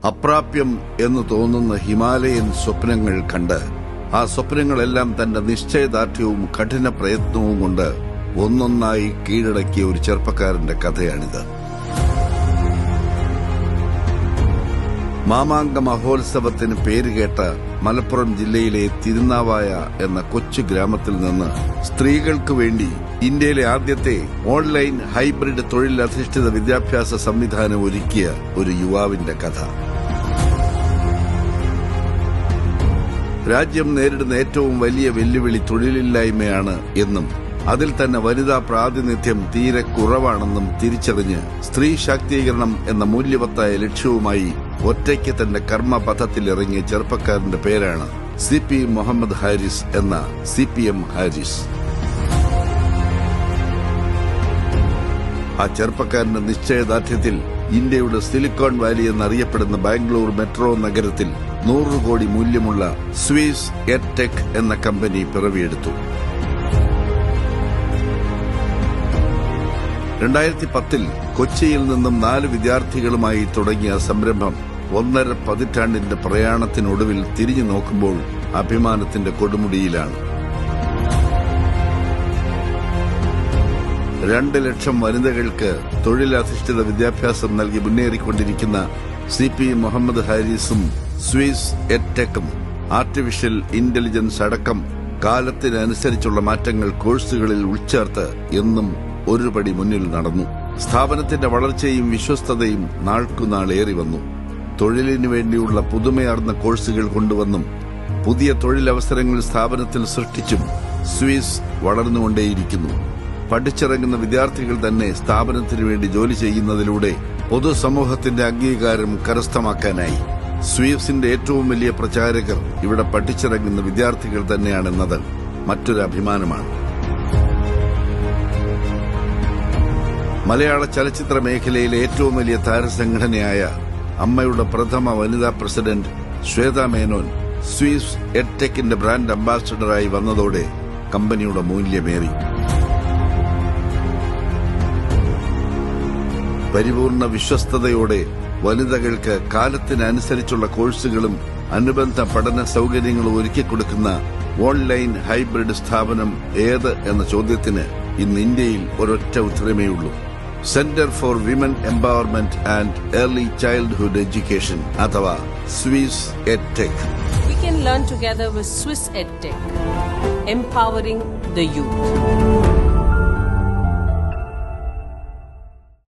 അപ്രാപ്യം എന്ന് തോന്നുന്ന ഹിമാലയൻ സ്വപ്നങ്ങൾ കണ്ട് ആ സ്വപ്നങ്ങളെല്ലാം തന്റെ നിശ്ചയദാർഢ്യവും കഠിന പ്രയത്നവും കൊണ്ട് ഒന്നൊന്നായി കീഴടക്കിയ ഒരു ചെറുപ്പക്കാരന്റെ കഥയാണിത്. മാമാങ്ക മഹോത്സവത്തിന് പേരുകേട്ട മലപ്പുറം ജില്ലയിലെ തിരുനാവായ എന്ന കൊച്ചു ഗ്രാമത്തിൽ നിന്ന് സ്ത്രീകൾക്ക് വേണ്ടി ഇന്ത്യയിലെ ആദ്യത്തെ ഓൺലൈൻ ഹൈബ്രിഡ് തൊഴിലധിഷ്ഠിത വിദ്യാഭ്യാസ സംവിധാനം ഒരുക്കിയ ഒരു യുവാവിന്റെ കഥ. രാജ്യം നേരിടുന്ന ഏറ്റവും വലിയ വെല്ലുവിളി തൊഴിലില്ലായ്മയാണ് എന്നും അതിൽ തന്നെ വനിതാ പ്രാതിനിധ്യം തീരെ കുറവാണെന്നും തിരിച്ചറിഞ്ഞ് സ്ത്രീ ശാക്തീകരണം എന്ന മൂല്യവത്തായ ലക്ഷ്യവുമായി ഒറ്റയ്ക്ക് തന്റെ കർമ്മപഥത്തിലിറങ്ങിയ ചെറുപ്പക്കാരന്റെ പേരാണ് CP മുഹമ്മദ് ഹാരിസ് എന്ന CPM ഹാരിസ്. ആ ചെറുപ്പക്കാരന്റെ നിശ്ചയദാർഢ്യത്തിൽ ഇന്ത്യയുടെ സിലിക്കോൺ വാലി എന്നറിയപ്പെടുന്ന ബാംഗ്ലൂർ മെട്രോ നഗരത്തിൽ 100 കോടി മൂല്യമുള്ള സ്വിസ് എഡ്ടെക് എന്ന കമ്പനി പിറവിയെടുത്തു. 2010 കൊച്ചിയിൽ നിന്നും 4 വിദ്യാർത്ഥികളുമായി തുടങ്ങിയ സംരംഭം 1.5 പതിറ്റാണ്ടിന്റെ പ്രയാണത്തിനൊടുവിൽ തിരിഞ്ഞു നോക്കുമ്പോൾ അഭിമാനത്തിന്റെ കൊടുമുടിയിലാണ്. 2 ലക്ഷം വനിതകൾക്ക് തൊഴിലധിഷ്ഠിത വിദ്യാഭ്യാസം നൽകി മുന്നേറിക്കൊണ്ടിരിക്കുന്ന CP മുഹമ്മദ് ഹാരിസും സ്വിസ് എഡ്ടെക്കും ആർട്ടിഫിഷ്യൽ ഇന്റലിജൻസ് അടക്കം കാലത്തിനനുസരിച്ചുള്ള മാറ്റങ്ങൾ കോഴ്സുകളിൽ ഉൾച്ചേർത്ത് എന്നും ഒരുപടി മുന്നിൽ നടന്നു. സ്ഥാപനത്തിന്റെ വളർച്ചയും വിശ്വസ്തതയും നാൾക്കുനാളേറി വന്നു. തൊഴിലിനു വേണ്ടിയുള്ള പുതുമയാർന്ന കോഴ്സുകൾ കൊണ്ടുവന്നും പുതിയ തൊഴിലവസരങ്ങൾ സ്ഥാപനത്തിൽ സൃഷ്ടിച്ചും സ്വിസ് വളർന്നുകൊണ്ടേയിരിക്കുന്നു. പഠിച്ചിറങ്ങുന്ന വിദ്യാർത്ഥികൾ തന്നെ സ്ഥാപനത്തിനു വേണ്ടി ജോലി ചെയ്യുന്നതിലൂടെ പൊതുസമൂഹത്തിന്റെ അംഗീകാരം കരസ്ഥമാക്കാനായി. സ്വിസിന്റെ ഏറ്റവും വലിയ പ്രചാരകർ ഇവിടെ പഠിച്ചിറങ്ങുന്ന വിദ്യാർത്ഥികൾ തന്നെയാണെന്നത് മറ്റൊരു അഭിമാനമാണ്. മലയാള ചലച്ചിത്ര മേഖലയിലെ ഏറ്റവും വലിയ താരസംഘടനയായ അമ്മയുടെ പ്രഥമ വനിതാ പ്രസിഡന്റ് ശ്വേത മേനോൻ സ്വിസ് എഡ്ടെക്കിന്റെ ബ്രാൻഡ് അംബാസഡറായി വന്നതോടെ കമ്പനിയുടെ മൂല്യമേറി. പരിപൂർണ വിശ്വസ്തയോടെ വനിതകൾക്ക് കാലത്തിനനുസരിച്ചുള്ള കോഴ്സുകളും അനുബന്ധ പഠന സൌകര്യങ്ങളും ഒരുക്കിക്കൊടുക്കുന്ന ഓൺലൈൻ ഹൈബ്രിഡ് സ്ഥാപനം ഏത് എന്ന ചോദ്യത്തിന് ഇന്ന് ഇന്ത്യയിൽ ഒരൊറ്റ ഉത്തരമേയുള്ളൂ: centre for women empowerment and early childhood education അഥവാ Swiss EdTech. We can learn together with Swiss EdTech, empowering the youth.